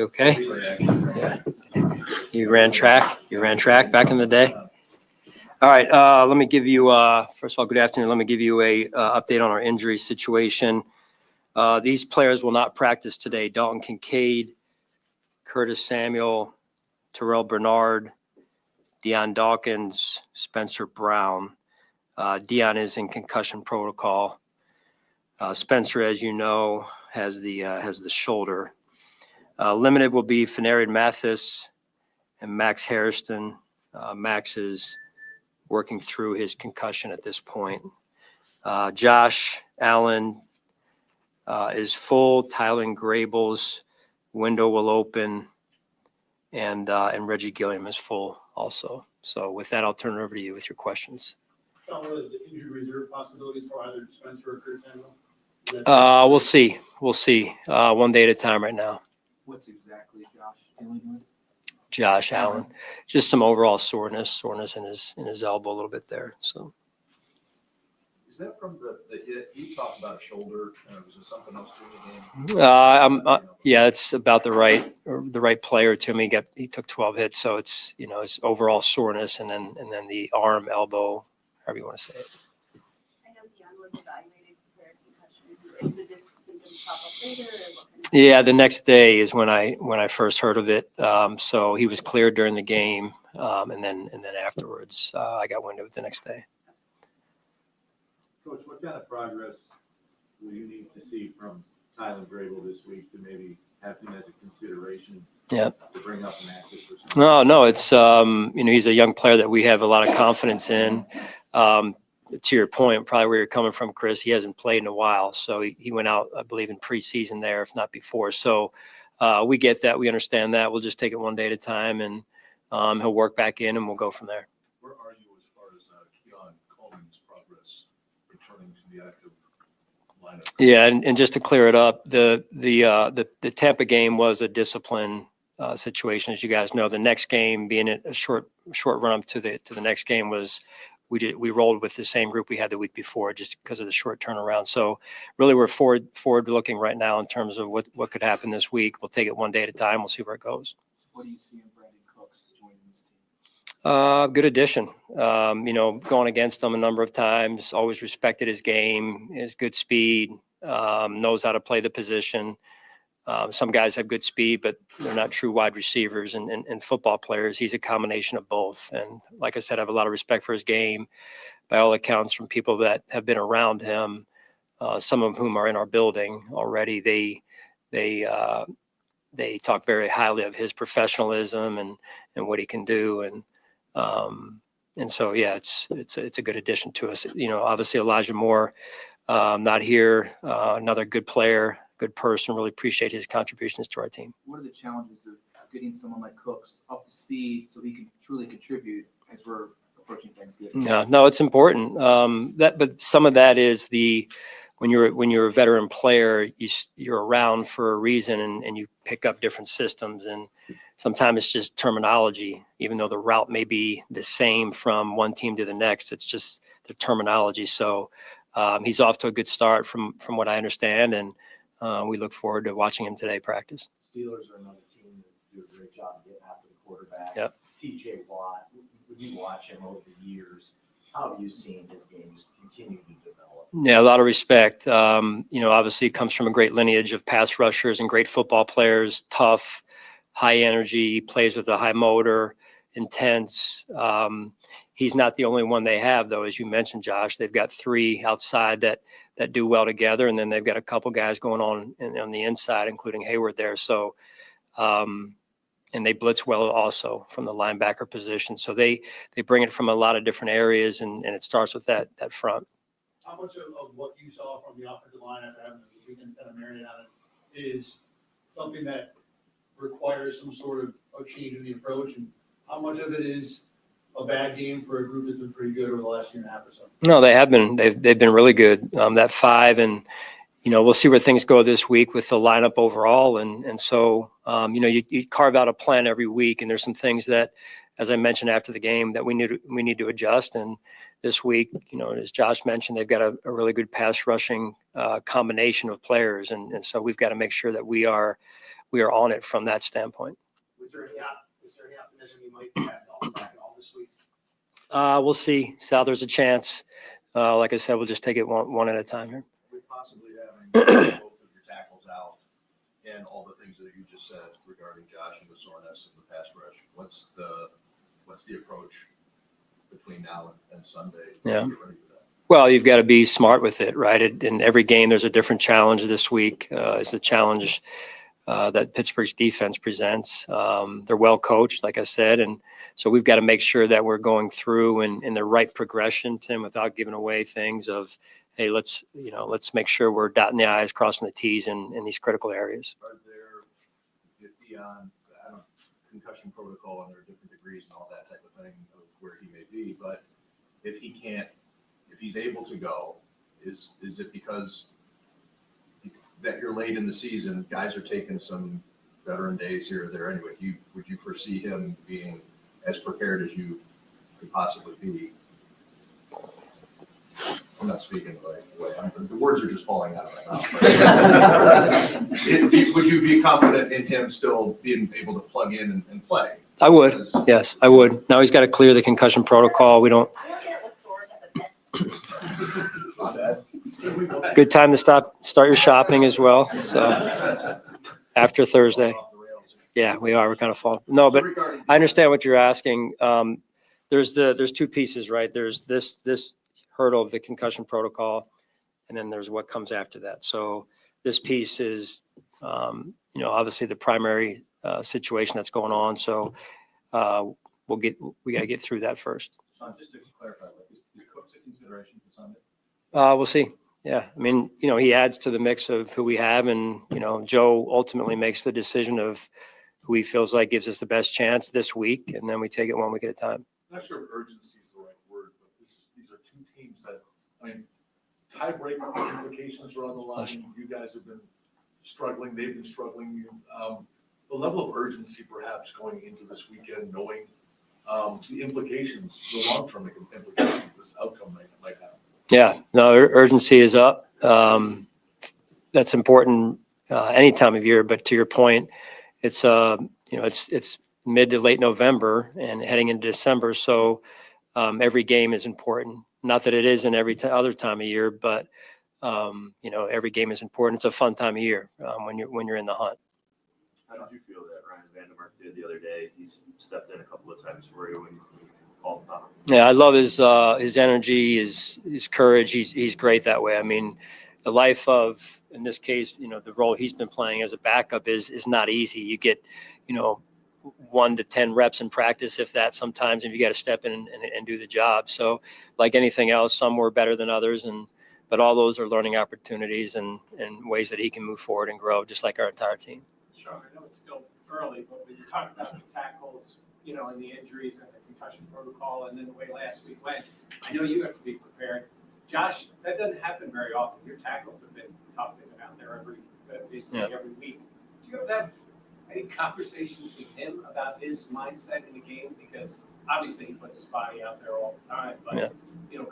You okay? Yeah. You ran track back in the day? All right. Let me give you, first of all, good afternoon. Let me give you a update on our injury situation. These players will not practice today. Dalton Kincaid, Curtis Samuel, Terrell Bernard, Deion Dawkins, Spencer Brown. Deion is in concussion protocol. Spencer, as you know, has the shoulder. Limited will be Fenarian Mathis and Max Hairston. Max is working through his concussion at this point. Josh Allen is full. Tyler Grable's window will open, and Reggie Gilliam is full also. So with that, I'll turn it over to you with your questions. Sean, what are the injury reserve possibilities for either Spencer or Curtis Samuel? We'll see. We'll see. One day at a time right now. What's exactly Josh dealing with? Josh Allen, just some overall soreness in his elbow a little bit there. So. Is that from the hit? You talked about a shoulder. Was there something else during the game? Yeah, it's about the right player to me. He took 12 hits, so it's it's overall soreness and then the arm, elbow, however you want to say it. I know Deion was evaluated for concussion. Did this symptom pop up later? Yeah, the next day is when I first heard of it. So he was cleared during the game, and then afterwards I got wind of it the next day. Coach, what kind of progress will you need to see from Tyler Grable this week to maybe have him as a consideration? Yeah. To bring up an active or something? No, it's he's a young player that we have a lot of confidence in. To your point, probably where you're coming from, Chris, he hasn't played in a while. So he went out, I believe, in preseason there, if not before. So we get that. We understand that. We'll just take it one day at a time, and he'll work back in, and we'll go from there. Where are you as far as Keon Coleman's progress returning to the active lineup? Yeah, and just to clear it up, the Tampa game was a discipline situation, as you guys know. The next game, being a short run up to the next game, was we rolled with the same group we had the week before just because of the short turnaround. So really we're forward looking right now in terms of what could happen this week. We'll take it one day at a time. We'll see where it goes. What do you see in Brandon Cooks joining this team? Good addition. Going against him a number of times, always respected his game, his good speed, knows how to play the position. Some guys have good speed, but they're not true wide receivers and football players. He's a combination of both. And like I said, I have a lot of respect for his game. By all accounts, from people that have been around him, some of whom are in our building already, they talk very highly of his professionalism and what he can do. And so, yeah, it's a good addition to us. Obviously Elijah Moore, not here, another good player, good person. Really appreciate his contributions to our team. What are the challenges of getting someone like Cooks up to speed so he can truly contribute as we're approaching Thanksgiving? Yeah, no, it's important. But some of that is when you're a veteran player, you're around for a reason, and you pick up different systems, and sometimes it's just terminology. Even though the route may be the same from one team to the next, it's just the terminology. So he's off to a good start from what I understand, and we look forward to watching him today practice. Steelers are another team that do a great job of getting after the quarterback. Yep. TJ Watt, when you watch him over the years, how have you seen his games continue to develop? Yeah, a lot of respect. Obviously he comes from a great lineage of pass rushers and great football players, tough, high energy, plays with a high motor, intense. He's not the only one they have, though, as you mentioned, Josh. They've got three outside that do well together, and then they've got a couple guys going on the inside, including Hayward there. So, and they blitz well also from the linebacker position. So they bring it from a lot of different areas, and it starts with that front. How much of what you saw from the offensive line after having the weekend kind of marinate on it is something that requires some sort of a change in the approach, and how much of it is a bad game for a group that's been pretty good over the last year and a half or so? No, they have been. They've been really good. That 5, and we'll see where things go this week with the lineup overall, and so you carve out a plan every week, and there's some things that, as I mentioned after the game, that we need to adjust. And this week, as Josh mentioned, they've got a really good pass rushing combination of players, and so we've got to make sure that we are we are on it from that standpoint. Was there any optimism you might have Dalton back at all this week? We'll see. Sal, there's a chance. Like I said, we'll just take it one at a time here. With possibly having both of your tackles out and all the things that you just said regarding Josh and the soreness and the pass rush, what's the approach between now and Sunday? to Yeah. get ready for that? Well, you've got to be smart with it, right? In every game, there's a different challenge. This week is the challenge that Pittsburgh's defense presents. They're well coached, like I said, and so we've got to make sure that we're going through in the right progression, Tim, without giving away things of, hey, let's make sure we're dotting the I's, crossing the T's in these critical areas. Are there, beyond, concussion protocol, and there are different degrees and all that type of thing of where he may be, but if he's able to go, is it because that you're late in the season, guys are taking some veteran days here or there anyway? Would you foresee him being as prepared as you could possibly be? I'm not speaking the right way. The words are just falling out of my mouth. Would you be confident in him still being able to plug in and play? I would. Yes, I would. Now he's got to clear the concussion protocol. We don't. I'm looking at what stores have a My bad. Good time to start your shopping as well. So after Thursday. Yeah, we are. We're kind of falling. No, but I understand what you're asking. There's two pieces, right? There's this hurdle of the concussion protocol, and then there's what comes after that. So this piece is, obviously the primary situation that's going on. So we got to get through that first. Sean, just to clarify, is Cook's a consideration for Sunday? We'll see. Yeah, I mean, he adds to the mix of who we have, and Joe ultimately makes the decision of who he feels like gives us the best chance this week, and then we take it 1 week at a time. I'm not sure if urgency is the right word, but these are two teams that, tiebreaker implications are on the line. You guys have been struggling. They've been struggling. The level of urgency perhaps going into this weekend, knowing the implications, the long-term implications this outcome might have. Yeah, no, urgency is up. That's important any time of year, but to your point, it's it's mid to late November and heading into December, so every game is important. Not that it isn't every other time of year, but every game is important. It's a fun time of year when you're in the hunt. How did you feel that Ryan Vandermark did the other day? He's stepped in a couple of times for you when you called him out. Yeah, I love his energy, his courage. He's great that way. I mean, the life of, in this case, the role he's been playing as a backup is not easy. You get, 1 to 10 reps in practice, if that, sometimes, and you got to step in and do the job. So like anything else, some were better than others, but all those are learning opportunities and ways that he can move forward and grow, just like our entire team. Sean, I know it's still early, but when you talk about the tackles, and the injuries and the concussion protocol, and then the way last week went, I know you have to be prepared. Josh, that doesn't happen very often. Your tackles have been tough. They've been out there basically every week. Do you have any conversations with him about his mindset in the game? Because obviously he puts his body out there all the time, but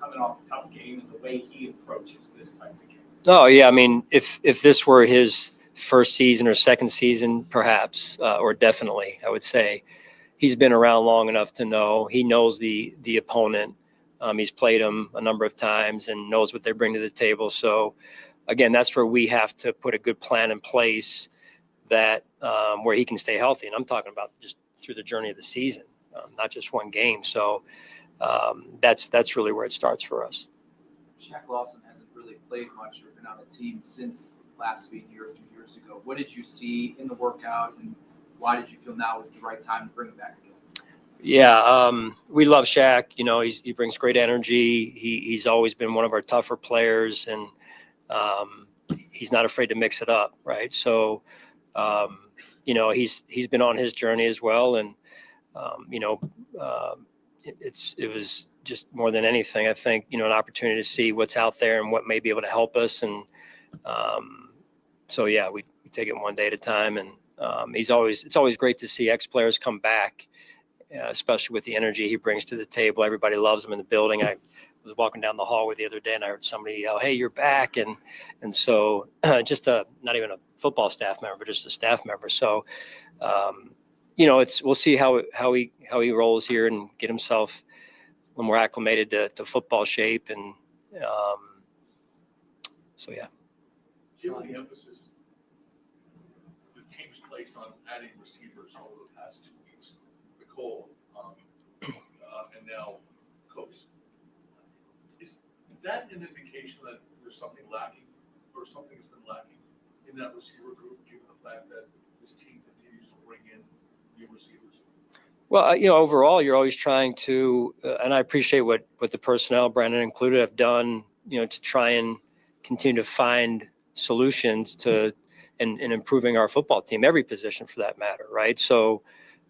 coming off a tough game and the way he approaches this type of game. Oh yeah, I mean, if this were his first season or second season, perhaps, or definitely, I would say. He's been around long enough to know. He knows the opponent. He's played them a number of times and knows what they bring to the table. So, again, that's where we have to put a good plan in place that where he can stay healthy. And I'm talking about just through the journey of the season, not just one game. So that's really where it starts for us. Shaq Lawson hasn't really played much or been on the team since last week, a few years ago. What did you see in the workout, and why did you feel now was the right time to bring him back again? Yeah, we love Shaq. He brings great energy. He's always been one of our tougher players, and he's not afraid to mix it up, right? So, he's been on his journey as well, and it was just more than anything, I think, an opportunity to see what's out there and what may be able to help us, and so yeah, we take it one day at a time, and it's always great to see ex-players come back especially with the energy he brings to the table. Everybody loves him in the building. I was walking down the hallway the other day and I heard somebody yell, "Hey, you're back!" And so just not even a football staff member, but just a staff member. So we'll see how he rolls here and get himself a little more acclimated to football shape. And so yeah. Given the emphasis the team's placed on adding receivers over the past 2 weeks, Nicole, and now Cokes, is that an indication that there's something lacking or something has been lacking in that receiver group, given the fact that this team continues to bring in new receivers? Well, overall, you're always trying to, and I appreciate what the personnel, Brandon included, have done, to try and continue to find solutions to and improving our football team, every position for that matter, right? So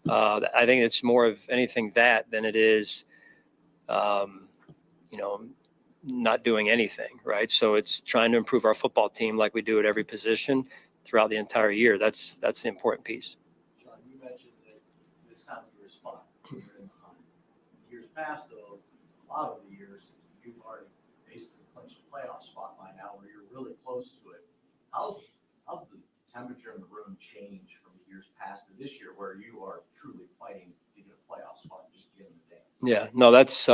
I think it's more of anything that than it is, not doing anything, right? So it's trying to improve our football team like we do at every position throughout the entire year. That's the important piece. Sean, you mentioned that this time of year is fun. You're in the hunt. Years past, though, a lot of the years, you've already basically clinched a playoff spot by now where you're really close to it. How's the temperature in the room change from the years past to this year where you are truly fighting to get a playoff spot and just get in the dance? Yeah, no, that's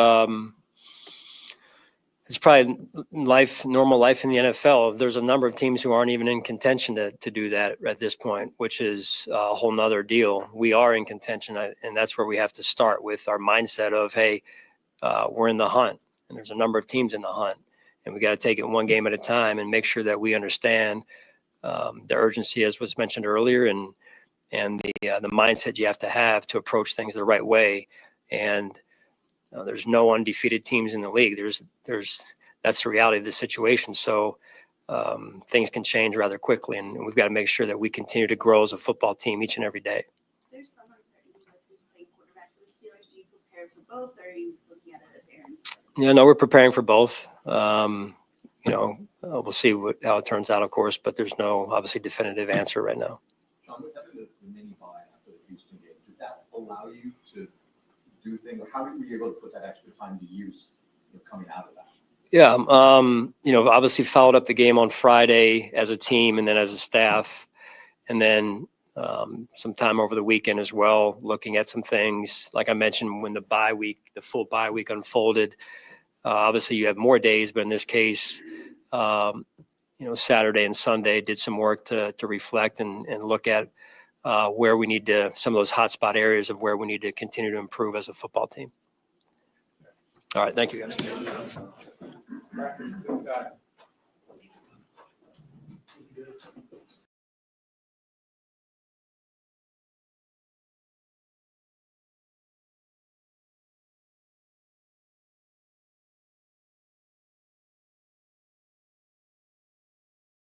it's probably normal life in the NFL. There's a number of teams who aren't even in contention to do that at this point, which is a whole nother deal. We are in contention, and that's where we have to start with our mindset of, hey, we're in the hunt, and there's a number of teams in the hunt, and we got to take it one game at a time and make sure that we understand the urgency, as was mentioned earlier, and the mindset you have to approach things the right way. And there's no undefeated teams in the league. That's the reality of the situation. So things can change rather quickly, and we've got to make sure that we continue to grow as a football team each and every day. There's some uncertainty with who's playing quarterback for the Steelers. Do you prepare for both, or are you looking at it as errands? Yeah, no, we're preparing for both. We'll see how it turns out, of course, but there's no obviously definitive answer right now. Sean, with having the mini bye after the Houston game, did that allow you to do things, or how were you able to put that extra time to use coming out of that? Yeah, obviously followed up the game on Friday as a team and then as a staff, and then some time over the weekend as well, looking at some things. Like I mentioned, when the full bye week unfolded, obviously you have more days, but in this case, Saturday and Sunday did some work to reflect and look at where we need to, some of those hotspot areas of where we need to continue to improve as a football team. All right, thank you guys. Practice is inside.